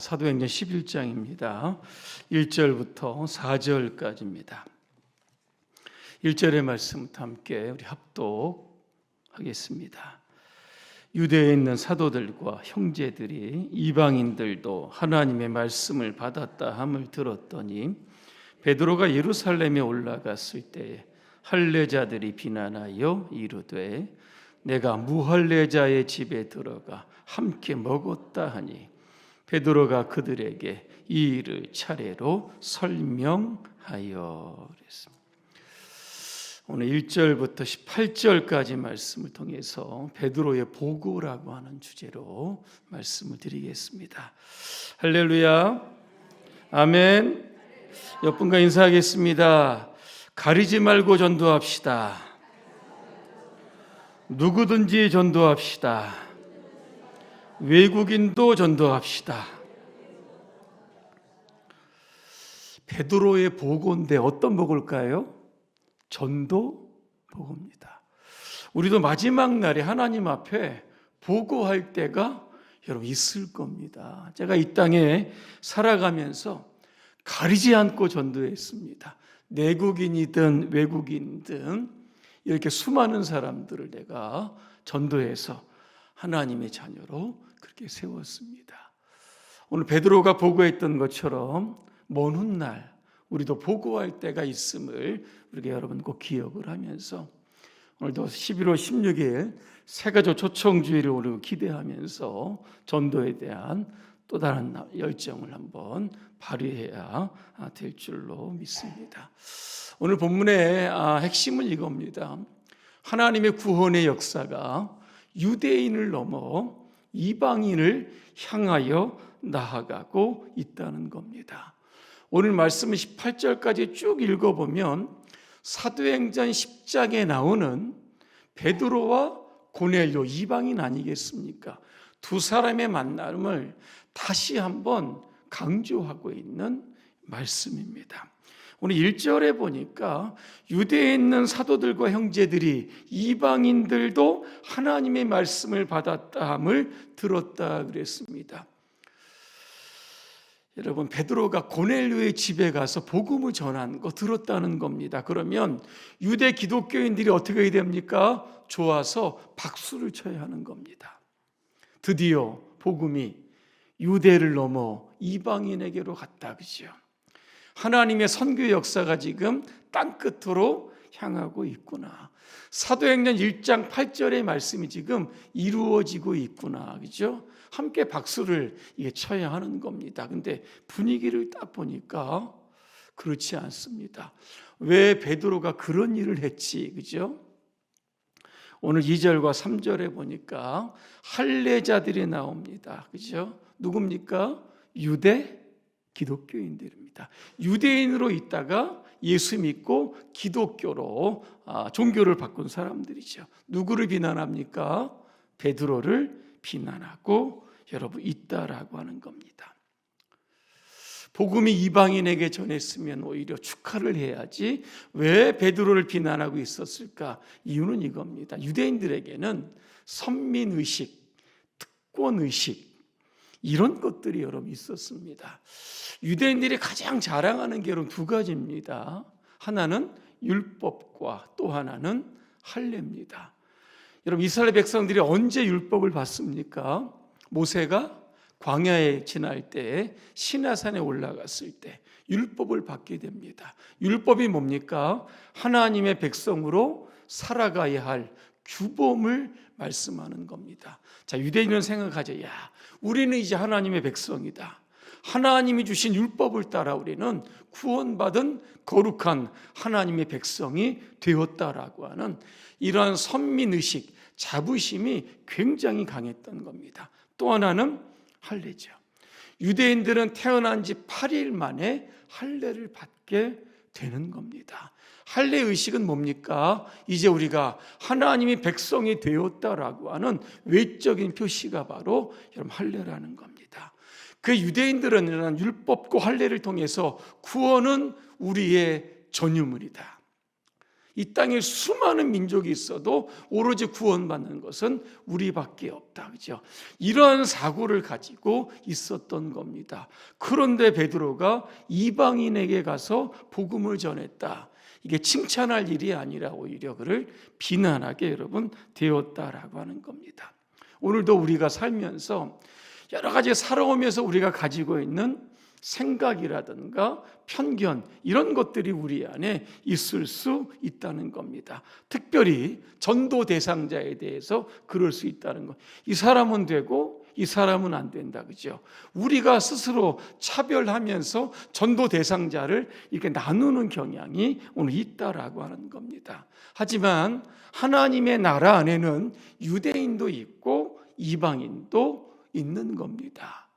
사도행전 11장입니다. 1절부터 4절까지입니다. 1절의 말씀부터 함께 우리 합독하겠습니다. 유대에 있는 사도들과 형제들이 이방인들도 하나님의 말씀을 받았다 함을 들었더니 베드로가 예루살렘에 올라갔을 때에 할례자들이 비난하여 이르되 내가 무할례자의 집에 들어가 함께 먹었다 하니 베드로가 그들에게 이 일을 차례로 설명하여 그랬습니다. 오늘 1절부터 18절까지 말씀을 통해서 베드로의 보고라고 하는 주제로 말씀을 드리겠습니다. 할렐루야, 아멘. 옆분과 인사하겠습니다. 가리지 말고 전도합시다. 누구든지 전도합시다. 외국인도 전도합시다. 베드로의 보고인데 어떤 보고일까요? 전도 보고입니다. 우리도 마지막 날에 하나님 앞에 보고할 때가 여러분 있을 겁니다. 제가 이 땅에 살아가면서 가리지 않고 전도했습니다. 내국인이든 외국인이든 이렇게 수많은 사람들을 내가 전도해서 하나님의 자녀로 그렇게 세웠습니다. 오늘 베드로가 보고했던 것처럼 먼 훗날 우리도 보고할 때가 있음을 우리가 여러분 꼭 기억을 하면서 오늘도 11월 16일 새가족 초청주의를 우리 기대하면서 전도에 대한 또 다른 열정을 한번 발휘해야 될 줄로 믿습니다. 오늘 본문의 핵심은 이겁니다. 하나님의 구원의 역사가 유대인을 넘어 이방인을 향하여 나아가고 있다는 겁니다. 오늘 말씀은 18절까지 쭉 읽어보면 사도행전 10장에 나오는 베드로와 고넬료 이방인 아니겠습니까? 두 사람의 만남을 다시 한번 강조하고 있는 말씀입니다. 오늘 1절에 보니까 유대에 있는 사도들과 형제들이 이방인들도 하나님의 말씀을 받았다 함을 들었다 그랬습니다. 여러분, 베드로가 고넬료의 집에 가서 복음을 전한 거 들었다는 겁니다. 그러면 유대 기독교인들이 어떻게 해야 됩니까? 좋아서 박수를 쳐야 하는 겁니다. 드디어 복음이 유대를 넘어 이방인에게로 갔다, 그죠? 하나님의 선교 역사가 지금 땅끝으로 향하고 있구나. 사도행전 1장 8절의 말씀이 지금 이루어지고 있구나, 그죠? 함께 박수를 쳐야 하는 겁니다. 근데 분위기를 딱 보니까 그렇지 않습니다. 왜 베드로가 그런 일을 했지, 그죠? 오늘 2절과 3절에 보니까 할례자들이 나옵니다, 그죠? 누굽니까? 유대 기독교인들입니다. 유대인으로 있다가 예수 믿고 기독교로 종교를 바꾼 사람들이죠. 누구를 비난합니까? 베드로를 비난하고 여러분 있다라고 하는 겁니다. 복음이 이방인에게 전했으면 오히려 축하를 해야지 왜 베드로를 비난하고 있었을까? 이유는 이겁니다. 유대인들에게는 선민의식, 특권의식 이런 것들이 여러분 있었습니다. 유대인들이 가장 자랑하는 게 여러분 두 가지입니다. 하나는 율법과 또 하나는 할례입니다. 여러분, 이스라엘 백성들이 언제 율법을 받습니까? 모세가 광야에 지날 때 시내산에 올라갔을 때 율법을 받게 됩니다. 율법이 뭡니까? 하나님의 백성으로 살아가야 할 규범을 말씀하는 겁니다. 자, 유대인은 생각하죠. 야, 우리는 이제 하나님의 백성이다. 하나님이 주신 율법을 따라 우리는 구원받은 거룩한 하나님의 백성이 되었다라고 하는 이러한 선민의식, 자부심이 굉장히 강했던 겁니다. 또 하나는 할례죠. 유대인들은 태어난 지 8일 만에 할례를 받게 되는 겁니다. 할례 의식은 뭡니까? 이제 우리가 하나님의 백성이 되었다라고 하는 외적인 표시가 바로 여러분 할례라는 겁니다. 그 유대인들은 이런 율법과 할례를 통해서 구원은 우리의 전유물이다. 이 땅에 수많은 민족이 있어도 오로지 구원받는 것은 우리밖에 없다. 그죠? 이러한 사고를 가지고 있었던 겁니다. 그런데 베드로가 이방인에게 가서 복음을 전했다. 이게 칭찬할 일이 아니라 오히려 그를 비난하게 여러분 되었다라고 하는 겁니다. 오늘도 우리가 살면서 여러 가지 살아오면서 우리가 가지고 있는 생각이라든가 편견 이런 것들이 우리 안에 있을 수 있다는 겁니다. 특별히 전도 대상자에 대해서 그럴 수 있다는 것. 이 사람은 되고 이 사람은 안 된다. 그죠? 우리가 스스로 차별하면서 전도 대상자를 이렇게 나누는 경향이 오늘 있다라고 하는 겁니다. 하지만 하나님의 나라 안에는 유대인도 있고 이방인도 있는 겁니다.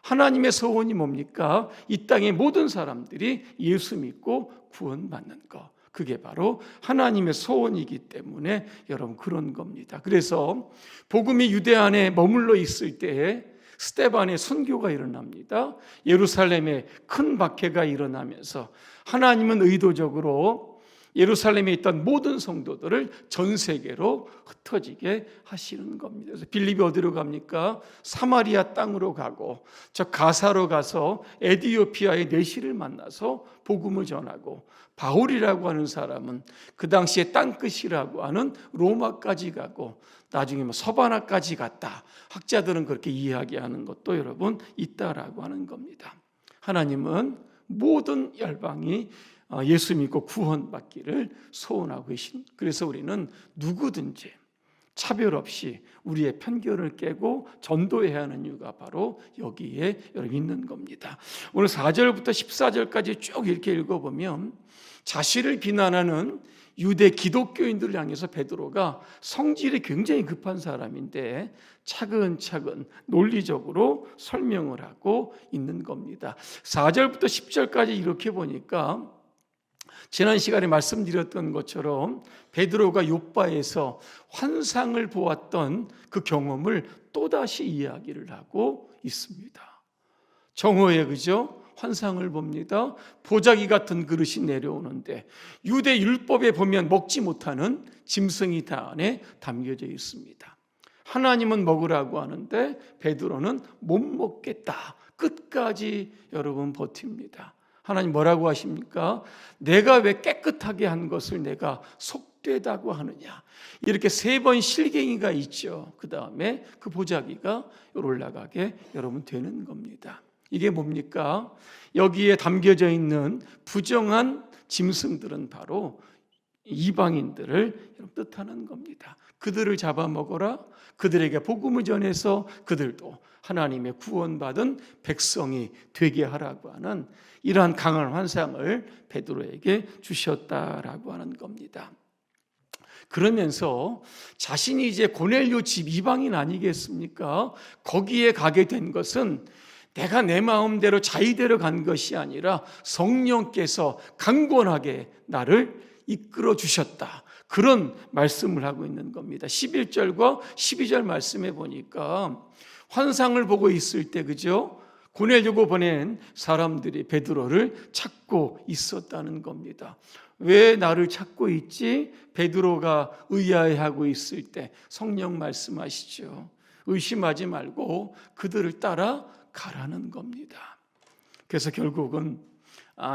하나님의 소원이 뭡니까? 이 땅의 모든 사람들이 예수 믿고 구원받는 것. 그게 바로 하나님의 소원이기 때문에 여러분 그런 겁니다. 그래서 복음이 유대 안에 머물러 있을 때에 스데반의 선교가 일어납니다. 예루살렘에 큰 박해가 일어나면서 하나님은 의도적으로 예루살렘에 있던 모든 성도들을 전 세계로 흩어지게 하시는 겁니다. 그래서 빌립이 어디로 갑니까? 사마리아 땅으로 가고 저 가사로 가서 에디오피아의 내시를 만나서 복음을 전하고 바울이라고 하는 사람은 그 당시에 땅끝이라고 하는 로마까지 가고 나중에 서바나까지 갔다. 학자들은 그렇게 이야기하는 것도 여러분 있다라고 하는 겁니다. 하나님은 모든 열방이 예수 믿고 구원받기를 소원하고 계신. 그래서 우리는 누구든지 차별 없이 우리의 편견을 깨고 전도해야 하는 이유가 바로 여기에 있는 겁니다. 오늘 4절부터 14절까지 쭉 이렇게 읽어보면 자신을 비난하는 유대 기독교인들을 향해서 베드로가 성질이 굉장히 급한 사람인데 차근차근 논리적으로 설명을 하고 있는 겁니다. 4절부터 10절까지 이렇게 보니까 지난 시간에 말씀드렸던 것처럼 베드로가 욥바에서 환상을 보았던 그 경험을 또다시 이야기를 하고 있습니다. 정오에 그죠? 환상을 봅니다. 보자기 같은 그릇이 내려오는데 유대 율법에 보면 먹지 못하는 짐승이 다 안에 담겨져 있습니다. 하나님은 먹으라고 하는데 베드로는 못 먹겠다. 끝까지 여러분 버팁니다. 하나님 뭐라고 하십니까? 내가 왜 깨끗하게 한 것을 내가 속되다고 하느냐. 이렇게 3번 실갱이가 있죠. 그 다음에 그 보자기가 올라가게 여러분 되는 겁니다. 이게 뭡니까? 여기에 담겨져 있는 부정한 짐승들은 바로 이방인들을 뜻하는 겁니다. 그들을 잡아먹어라. 그들에게 복음을 전해서 그들도 하나님의 구원받은 백성이 되게 하라고 하는 이러한 강한 환상을 베드로에게 주셨다라고 하는 겁니다. 그러면서 자신이 이제 고넬료 집 이방인 아니겠습니까? 거기에 가게 된 것은 내가 내 마음대로 자의대로 간 것이 아니라 성령께서 강권하게 나를 이끌어 주셨다. 그런 말씀을 하고 있는 겁니다. 11절과 12절 말씀해 보니까 환상을 보고 있을 때 그죠? 고넬료고 보낸 사람들이 베드로를 찾고 있었다는 겁니다. 왜 나를 찾고 있지? 베드로가 의아해하고 있을 때 성령 말씀하시죠. 의심하지 말고 그들을 따라 가라는 겁니다. 그래서 결국은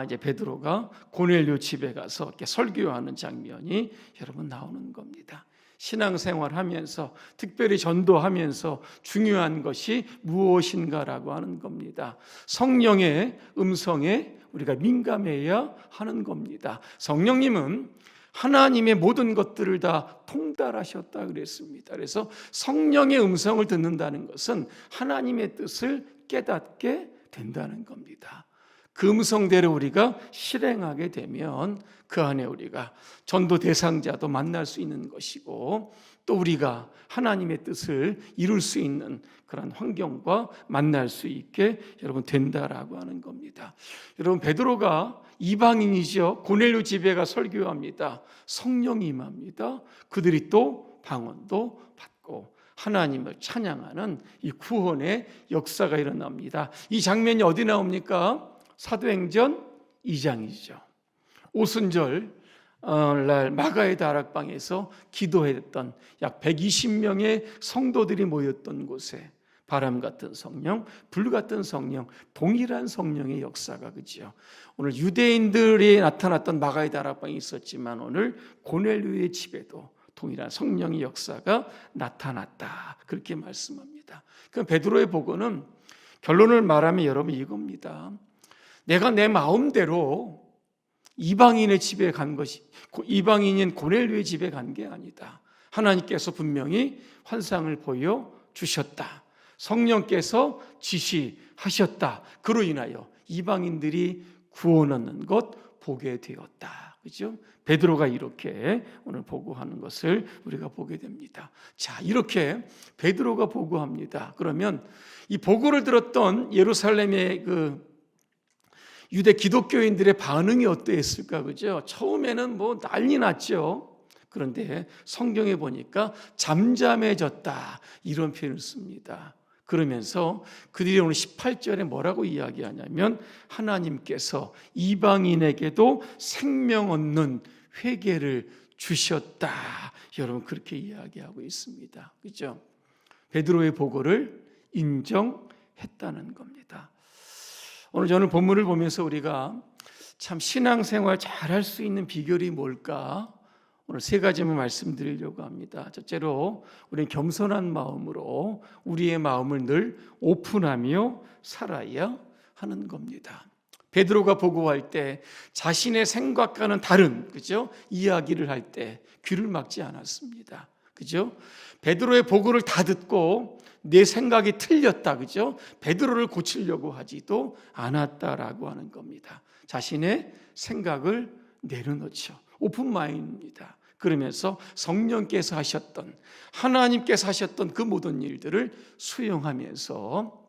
이제 베드로가 고넬료 집에 가서 이렇게 설교하는 장면이 여러분 나오는 겁니다. 신앙생활하면서 특별히 전도하면서 중요한 것이 무엇인가라고 하는 겁니다. 성령의 음성에 우리가 민감해야 하는 겁니다. 성령님은 하나님의 모든 것들을 다 통달하셨다 그랬습니다. 그래서 성령의 음성을 듣는다는 것은 하나님의 뜻을 깨닫게 된다는 겁니다. 그 음성대로 우리가 실행하게 되면 그 안에 우리가 전도 대상자도 만날 수 있는 것이고 또 우리가 하나님의 뜻을 이룰 수 있는 그런 환경과 만날 수 있게 여러분 된다라고 하는 겁니다. 여러분 베드로가 이방인이죠. 고넬료 집에 가 설교합니다. 성령이 임합니다. 그들이 또 방언도 받고 하나님을 찬양하는 이 구원의 역사가 일어납니다. 이 장면이 어디 나옵니까? 사도행전 2장이죠. 오순절 날 마가의 다락방에서 기도했던 약 120명의 성도들이 모였던 곳에 바람 같은 성령, 불 같은 성령, 동일한 성령의 역사가 그죠. 오늘 유대인들이 나타났던 마가의 다락방이 있었지만 오늘 고넬료의 집에도 동일한 성령의 역사가 나타났다. 그렇게 말씀합니다. 그 베드로의 보고는 결론을 말하면 여러분 이겁니다. 내가 내 마음대로 이방인의 집에 간 것이, 이방인인 고넬료의 집에 간 게 아니다. 하나님께서 분명히 환상을 보여주셨다. 성령께서 지시하셨다. 그로 인하여 이방인들이 구원 얻는 것 보게 되었다. 그죠? 베드로가 이렇게 오늘 보고하는 것을 우리가 보게 됩니다. 자, 이렇게 베드로가 보고합니다. 그러면 이 보고를 들었던 예루살렘의 유대 기독교인들의 반응이 어떠했을까? 그죠? 처음에는 뭐 난리 났죠. 그런데 성경에 보니까 잠잠해졌다. 이런 표현을 씁니다. 그러면서 그들이 오늘 18절에 뭐라고 이야기하냐면 하나님께서 이방인에게도 생명 얻는 회개를 주셨다. 여러분 그렇게 이야기하고 있습니다. 그죠? 베드로의 보고를 인정했다는 겁니다. 오늘 저는 본문을 보면서 우리가 참 신앙생활 잘할 수 있는 비결이 뭘까? 오늘 세 가지만 말씀드리려고 합니다. 첫째로 우리는 겸손한 마음으로 우리의 마음을 늘 오픈하며 살아야 하는 겁니다. 베드로가 보고할 때 자신의 생각과는 다른 그죠? 이야기를 할 때 귀를 막지 않았습니다. 그죠? 베드로의 보고를 다 듣고 내 생각이 틀렸다. 그죠? 베드로를 고치려고 하지도 않았다라고 하는 겁니다. 자신의 생각을 내려놓죠. 오픈 마인드입니다. 그러면서 성령께서 하셨던 하나님께서 하셨던 그 모든 일들을 수용하면서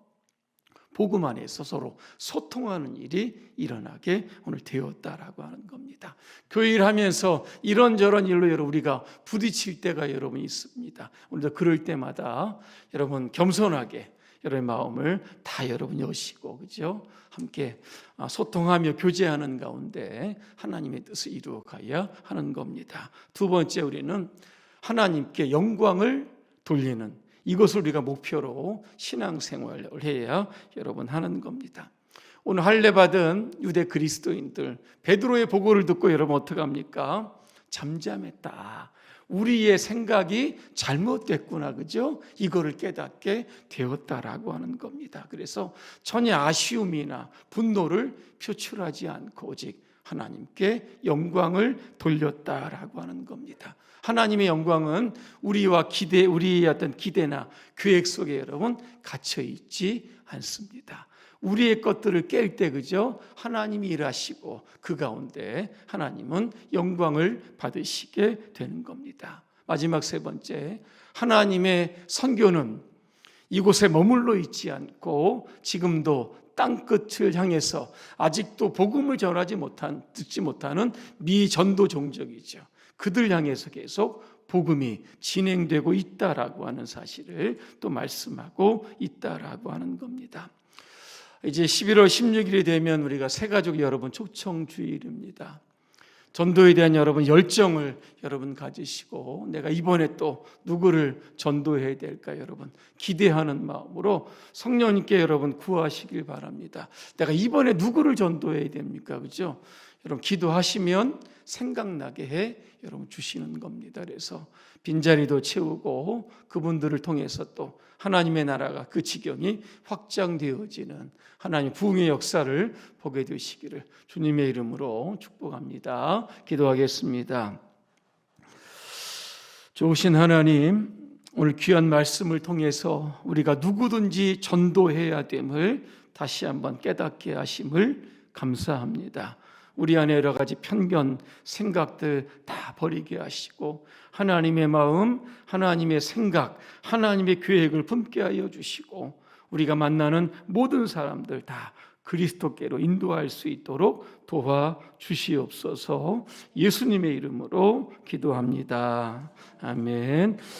복음 안에서 서로 소통하는 일이 일어나게 오늘 되었다라고 하는 겁니다. 교회를 하면서 이런저런 일로 여러분 우리가 부딪힐 때가 여러분 있습니다. 오늘도 그럴 때마다 여러분 겸손하게 여러분의 마음을 다 여러분 여시고 그죠? 함께 소통하며 교제하는 가운데 하나님의 뜻을 이루어가야 하는 겁니다. 두 번째 우리는 하나님께 영광을 돌리는 이것을 우리가 목표로 신앙생활을 해야 여러분 하는 겁니다. 오늘 할례 받은 유대 그리스도인들 베드로의 보고를 듣고 여러분 어떻게 합니까? 잠잠했다. 우리의 생각이 잘못됐구나, 그죠? 이거를 깨닫게 되었다라고 하는 겁니다. 그래서 전혀 아쉬움이나 분노를 표출하지 않고 오직 하나님께 영광을 돌렸다라고 하는 겁니다. 하나님의 영광은 우리의 어떤 기대나 계획 속에 여러분 갇혀 있지 않습니다. 우리의 것들을 깰 때 그죠? 하나님이 일하시고 그 가운데 하나님은 영광을 받으시게 되는 겁니다. 마지막 세 번째, 하나님의 선교는 이곳에 머물러 있지 않고 지금도 땅끝을 향해서 아직도 복음을 듣지 못하는 미전도 종족이죠. 그들 향해서 계속 복음이 진행되고 있다라고 하는 사실을 또 말씀하고 있다라고 하는 겁니다. 이제 11월 16일이 되면 우리가 새가족 여러분 초청주일입니다. 전도에 대한 여러분 열정을 여러분 가지시고 내가 이번에 또 누구를 전도해야 될까 여러분 기대하는 마음으로 성령님께 여러분 구하시길 바랍니다. 내가 이번에 누구를 전도해야 됩니까? 그죠? 여러분 기도하시면 생각나게 해 여러분 주시는 겁니다. 그래서 빈자리도 채우고 그분들을 통해서 또 하나님의 나라가 그 지경이 확장되어지는 하나님 부흥의 역사를 보게 되시기를 주님의 이름으로 축복합니다. 기도하겠습니다. 좋으신 하나님, 오늘 귀한 말씀을 통해서 우리가 누구든지 전도해야 됨을 다시 한번 깨닫게 하심을 감사합니다. 우리 안에 여러 가지 편견, 생각들 다 버리게 하시고 하나님의 마음, 하나님의 생각, 하나님의 계획을 품게 하여 주시고 우리가 만나는 모든 사람들 다 그리스도께로 인도할 수 있도록 도와주시옵소서. 예수님의 이름으로 기도합니다. 아멘.